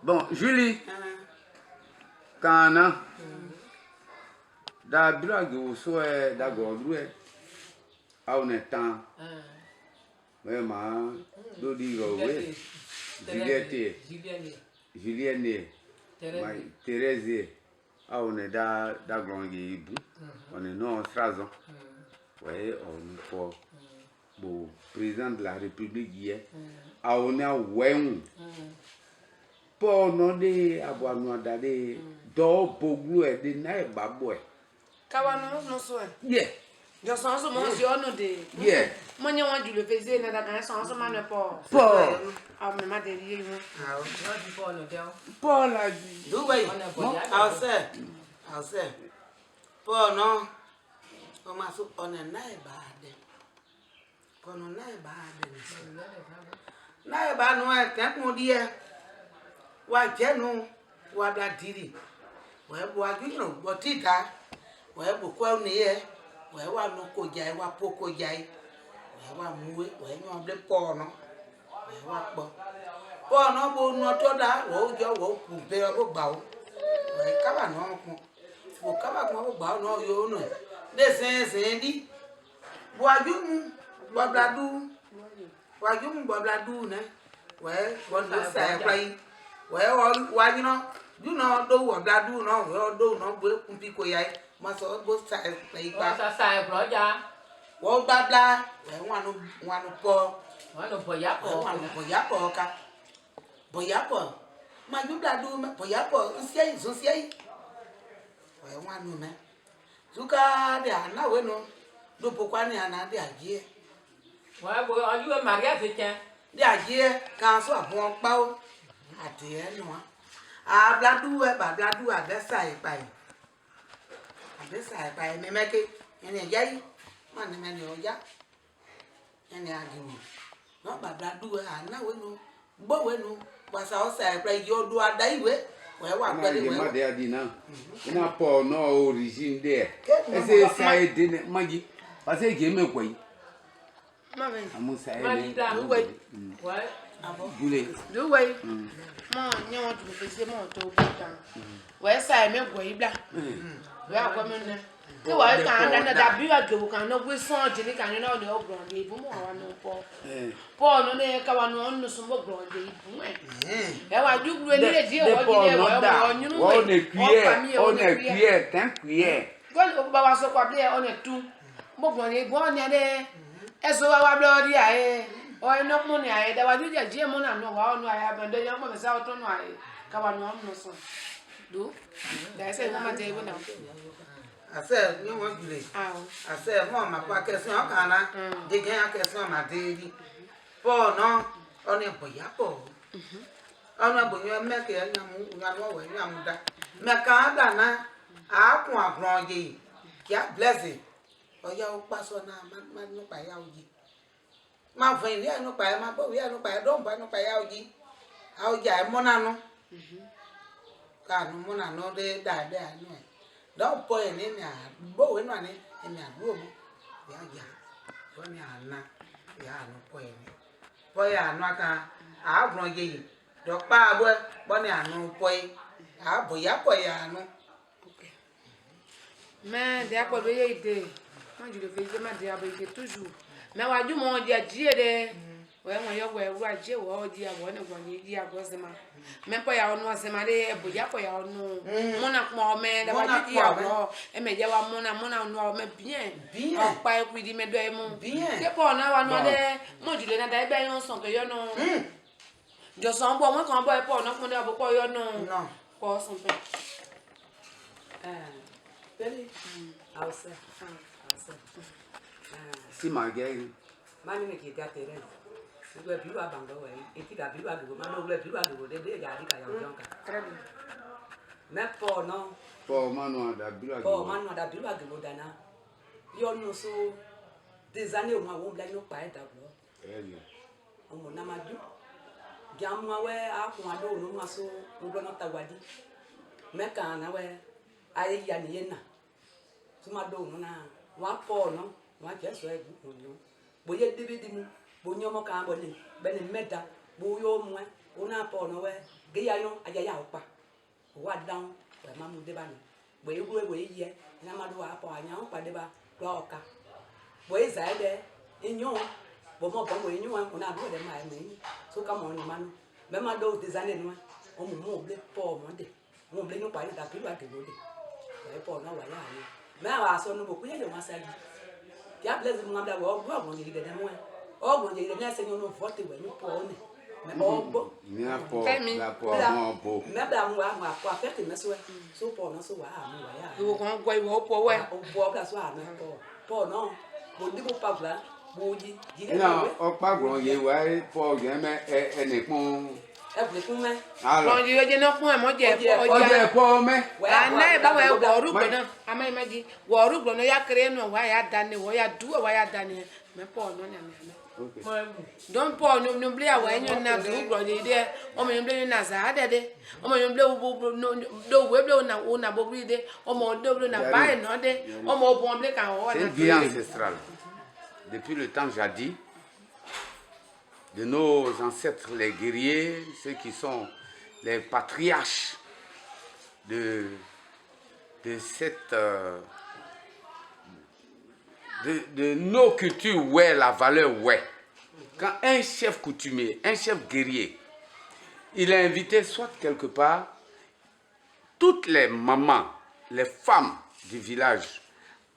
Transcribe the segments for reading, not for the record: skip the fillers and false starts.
Bon, Julie, quand da drague o so é da godru é ao netan vraiment do di rowe Juliette Thérèse ao ne da grongi bu on est non strazon ouais on pour le président de la République hier ao ne wen pour non de aboano dade do boglu e de na e babo e Kawano no so e. yeah Je sens so mo si ono de. yeah Mo nya wan du le faisait na da kan so ma ne po. Ah me ma de ri mo. Ah, no di po no del. Paul a Do way. I'll say. Po no. O ma so on na e ba de. Po no na e ba de. Na e ba no e kan ko di e. Wa je no wa da diri. Wa bo aju no bo ti da. Wa bo kwa ni e. Wa no ko jai wa po ko jai. Wa muwe wa nyo ble po no. Wa po. Po no bo no to da wo jo wo ku be bo gba o. Wa ka ba no ku. Bo ka ba ko bo gba no yo no. De sen di. Bo aju mu bo bla du. Bo aju mu bo bla du ne. Wa bo no sa pai. Wa you know, you know do wo bla du no wo do no bo ku pi ko yai. Ma so bo sa pai pa. Sa bro ja. Wo bla bla. Wa no po. Wa no po ya po. Wa no po ya po ka. Bo ya po. Ma ju bla du ma po ya po. Nsiai so nsiai. Wa no me. Zuka de ana we no. Do po kwa ni ana de aje. Wa bo aju e Maria se chen. De aje kan so abon pa o. Ati e no. A bla du e ba bla du a de sai pa e. A de sai pa e me meke. Ene yai. Ma ne me ni o ya. Ene agi. No ba bla du e ana we no. Bo we no. Wa sa o sai pa yo do ada iwe. We wa na pe ye we. ma de adina ina Paul no origine there ese sai de ne magi parce que me kwai Ma ben. amu sai Ma ne di da. Ouais. Ouais. Gule Do way. Mo nya wan du le faisait mo to bo tan. We sa me go ibla. We akwa me ne. Ti wa kan na da bi wa do kan no we son je ni kan no ne ogron de ibu mo wa no po. Po no ne ka wa no no so mo ogron de ibu e. E wa ju gru ni le di o ji le wa nyunu we. on est cuillère tan cuillère Go ba wa so kwa bia on e tu. Mo ogron de ibu on ne de. Eso wa blo di aye. O eno mo ni aye da wa ju je mo na no wa onu aye abendo yan mo se o to no aye. Ka wa no no so. Do. Da se mo ma de ibu na. Ase ni won gule. Ah. Ase mo ma kwa question o kan na. De gen ya question ma de ri. Po no oni bo ya po. Ona bo yo me ke ya mu ya no we ya mu da. Me ka da na a kun agron ye. Ya blessing. O ya o pa so na ma no pa ya oji. Ma fun ile no pa ma bo ya no pa do ba no pa ya oji. A oja e mo na no. Ka no mo na no de da de anu. Don't put in a bow in one in a room. Ya, when you are not, you are no point. Boy, I not a grown ye. Dog Power, one I no point. Ah, boy, ya boy, I know. Mais des quoi veiller idée. Moi je le faisais ma dia avec toujours. Mais wa du mon dia de. Ouais moi yo ouais wa je wa dia wa ne wa ni dia go sema. Mais pas ya onu sema de bo ya ko ya onu. Mona ko me da wa dia wa e me ja wa mona onu me bien. Bien. O pa e ku di me do e mo. Bien. Ke po na wa no de mo ju le na da e be yon son ke yo no. Jo son bo won kan bo e po no mo de bo po yo no. No. Ko son pe. Peli. I'll say. si ma gueule Mani me ki ga tere. le plus à Bango, et qui a plus à Gou, maintenant le plus à Gou, des gardes qui a Très bien. mais pour non, Pour Mano da Bila. pour maintenant la plus à Gou d'Anna. Yo nous so des années au moins on blague nos pas d'abord. Très bien. On m'a dit, bien moi ouais, à quoi do nous moi so, on doit notre wadi. Mais quand on a ouais, aïe yanniena. Tu m'as donné na, moi pour non, moi j'ai souhaité vous non. Boye dibidimu, bonyo mo ka boni, ben meda, boyo mo, on a pour no ouais, gayayo ayaya opa. Wa down, wa mamu debani. Boye boye ye, na madu apa anya opa deba, do oka. Boye zaide, inyo, bo mo bon boye inyo, on a do de ma me. So come on man. Même à d'autres des années noires, on m'a oublié pour monter. On m'a oublié pas de la plus à pour non, voilà. Mais à son nouveau coup, il y a un salut. Il y a plaisir de m'avoir voir, on dit de moi. Oh, on dit de la seigneur, nous vote, nous pour mais bon, il n'y a pas la pour mais moi, quoi faire que mes souhaits, sauf pour nous, soit à Vous voyez, vous pouvez. au bois, la soirée, pour non, vous ne dites pas là, vous dites, non, au pas grand, il y a pour jamais un écon. Alors, je vais dire point, moi, je pour mais. Ana ba wa woru gbona ama ima di woru gbona ya kere no wa ya dane wo ya du wa ya dane me po no nya me don po no ble ya wa enyo na du gbona de o me ble na za de o me ble no do we ble na o na bo ble de o mo do ble na ba no de o mo bon ble kan o na c'est bien ancestral. Depuis le temps jadis de nos ancêtres les guerriers, ceux qui sont les patriarches de cette de nos cultures, ouais, la valeur, ouais. Quand un chef coutumier, un chef guerrier, il a invité soit quelque part toutes les mamans, les femmes du village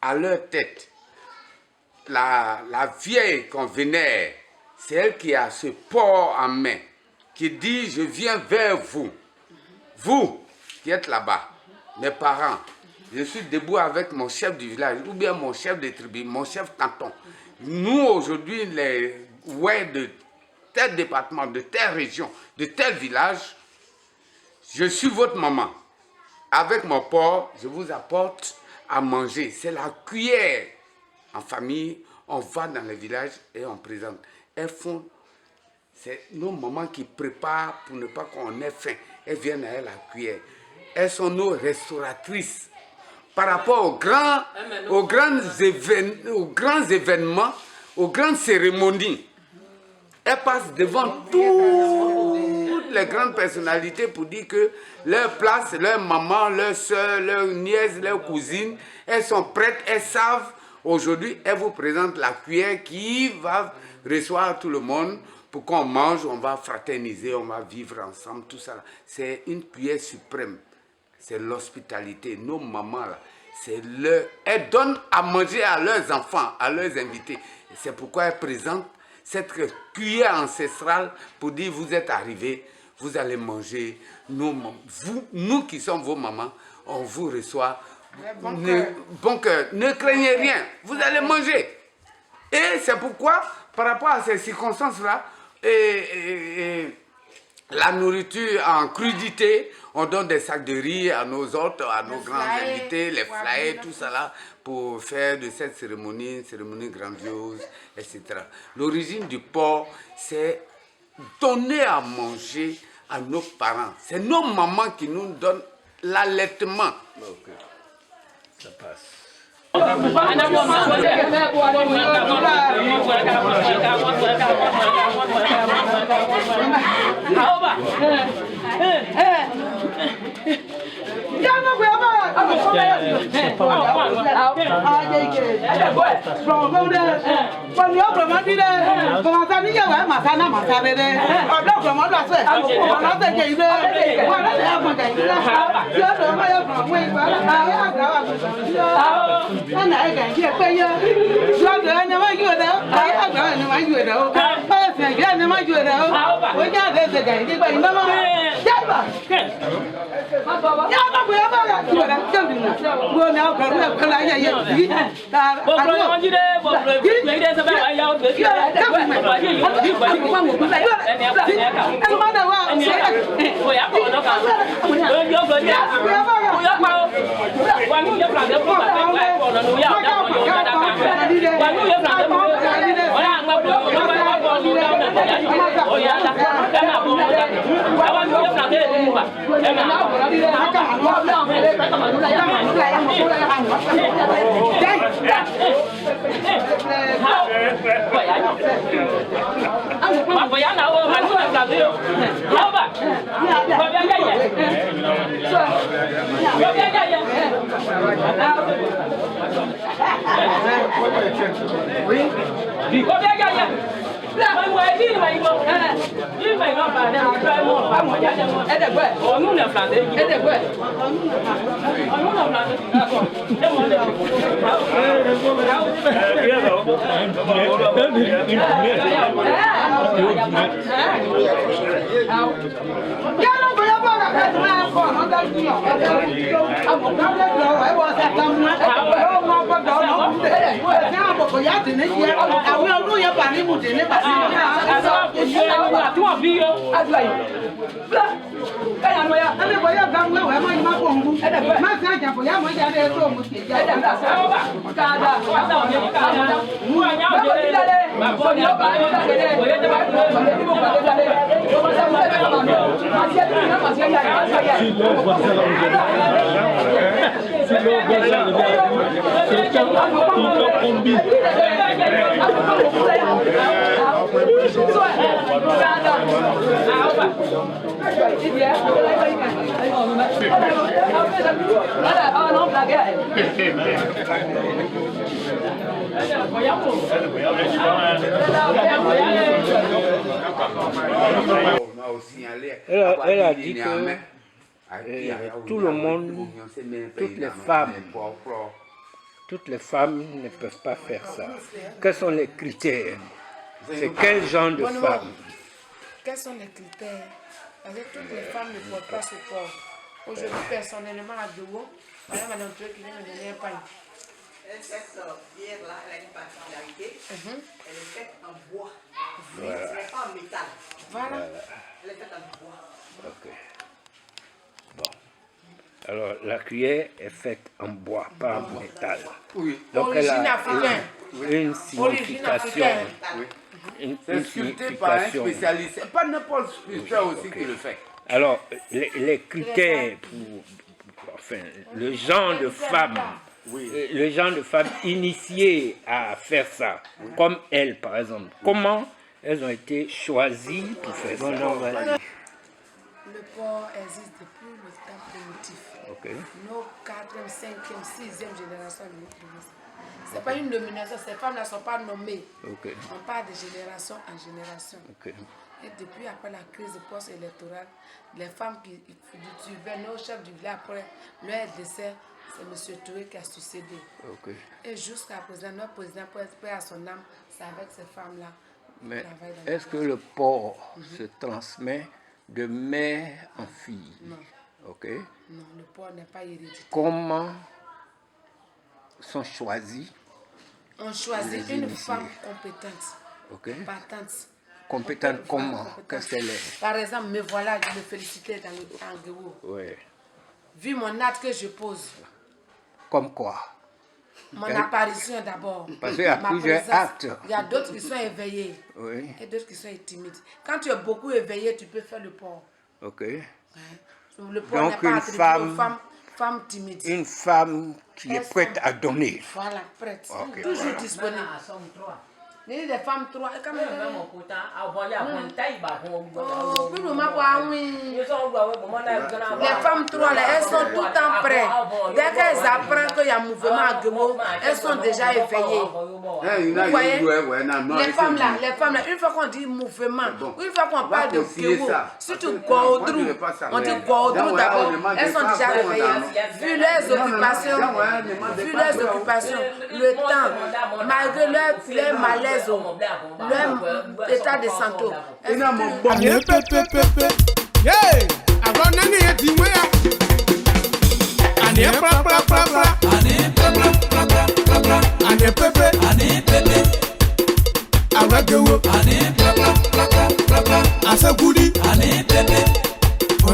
à leur tête, la vieille qu'on vénère, c'est elle qui a ce port en main, qui dit je viens vers vous, vous qui êtes là-bas, mes parents, je suis debout avec mon chef du village, ou bien mon chef de tribu, mon chef canton. Nous aujourd'hui, les ouais de tel département, de telle région, de tel village, je suis votre maman. Avec mon porc, je vous apporte à manger. C'est la cuillère. En famille, on va dans les villages et on présente. Elles font, c'est nos mamans qui préparent pour ne pas qu'on ait faim. Elles viennent à la cuillère. Elles sont nos restauratrices. Par rapport aux grands événements, aux grandes cérémonies, elles passent devant toutes les grandes personnalités pour dire que leur place, leur maman, leur soeur, leur nièce, leur cousine, elles sont prêtes, elles savent. Aujourd'hui, elles vous présentent la cuillère qui va recevoir tout le monde pour qu'on mange, on va fraterniser, on va vivre ensemble, tout ça. C'est une cuillère suprême. C'est l'hospitalité. Nos mamans, là, elles donnent à manger à leurs enfants, à leurs invités. C'est pourquoi elles présentent cette cuillère ancestrale pour dire vous êtes arrivés, vous allez manger. Nous qui sommes vos mamans, on vous reçoit. Bon cœur, ne craignez rien, vous allez manger. Et c'est pourquoi, par rapport à ces circonstances-là, la nourriture en crudité, on donne des sacs de riz à nos hôtes, à nos grands invités, les flyers, tout ça là, pour faire de cette cérémonie une cérémonie grandiose, etc. L'origine du porc, c'est donner à manger à nos parents. C'est nos mamans qui nous donnent l'allaitement. Okay. Ça passe. Elle a dit que tout le monde, toutes les femmes ne peuvent pas faire ça. Quels sont les critères? C'est quel genre de femme? Quels sont les critères? Parce que toutes les femmes ne portent pas ce corps. Aujourd'hui, personnellement, à Dogo, madame a qui vient me donner un pain. Cette bière-là, elle a une particularité. Elle est faite en bois. Voilà. Elle n'est pas en métal. Voilà. Elle est faite en bois. Ok. Bon. Alors, la cuillère est faite en bois, pas en métal. Oui. Donc, elle Origine a africaine. une signification. C'est sculpté par un spécialiste. C'est pas n'importe quel sculpteur aussi qui le fait. Alors, les critères pour enfin, le genre de femme, le genre de femme initiée à faire ça, comme elle par exemple, comment elles ont été choisies pour faire ça? Le porc existe depuis le temps primitif. Nos 4e, 5e, 6e génération. Ce n'est pas une nomination, ces femmes ne sont pas nommées. On parle de génération en génération. Et depuis après la crise post-électorale, les femmes qui suivaient nos chefs du village après leur décès, c'est M. Touré qui a succédé. Et jusqu'à présent, notre président, paix à son âme, c'est avec ces femmes-là. Mais est-ce que le porc se transmet de mère en fille? Non. Non, le porc n'est pas héréditaire. Comment sont choisis? On choisit une femme compétente, battante. Compétente comment? Qu'est-ce qu'elle est? Par exemple, me voilà, je me félicitais dans le Angéo. Vu mon acte que je pose. Comme quoi? Mon apparition d'abord. Parce qu'il y a plusieurs actes. Il y a d'autres qui sont éveillés et d'autres qui sont timides. Quand tu es beaucoup éveillé, tu peux faire le porc. Le porc n'est pas attribué aux femmes timides. Une femme qui est prête à donner. Voilà, prête. Toujours disponible. Ni des femmes trois. Les femmes trois, là, elles sont tout le temps prêtes. Dès qu'elles apprennent qu'il y a un mouvement à Gemo, elles sont déjà éveillées. Vous voyez? Les femmes là, une fois qu'on dit mouvement, une fois qu'on parle de Gemo, surtout Gaudrou, on dit Gaudrou d'abord, elles sont déjà réveillées. Vu leurs occupations, le temps, malgré leur malaise, leur état de santé.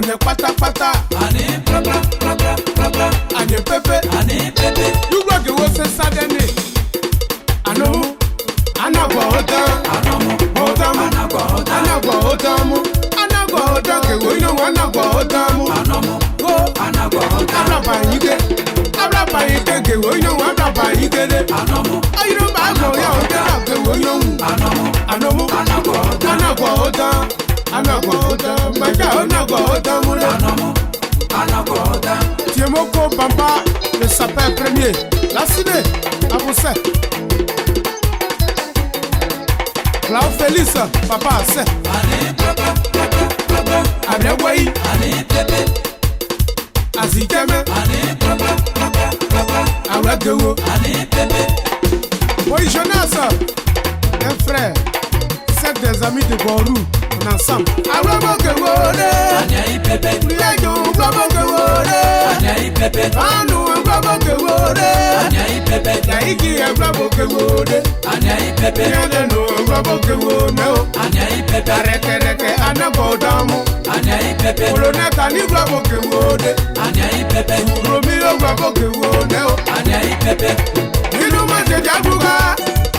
On est pata. Ane pepe. You rock the world since Saturday. Anomu. Anagwa otamu. Anagwa otamu. Kewo ino anagwa otamu. Abrapa yike. Kewo ino abrapa yike de. Ayiro ba go ya otamu. Kewo ino. Anomu. Anagwa otamu. Maja anagwa otamu. Tiemoko Bamba, le sapin premier. La ciné, à Boussé. Clau Félix, papa, c'est. Adewai. Azikeme. Awagewo. Oui, Jonas, un frère. C'est des amis de Borou. On ensemble. Awagewo. Lejo, Anu Gwabokewode, Yaiki Gwabokewode, Yadeno Gwabokewode, Reke Anabodamu, Oloneka ni Gwabokewode, Romeo Gwabokewode,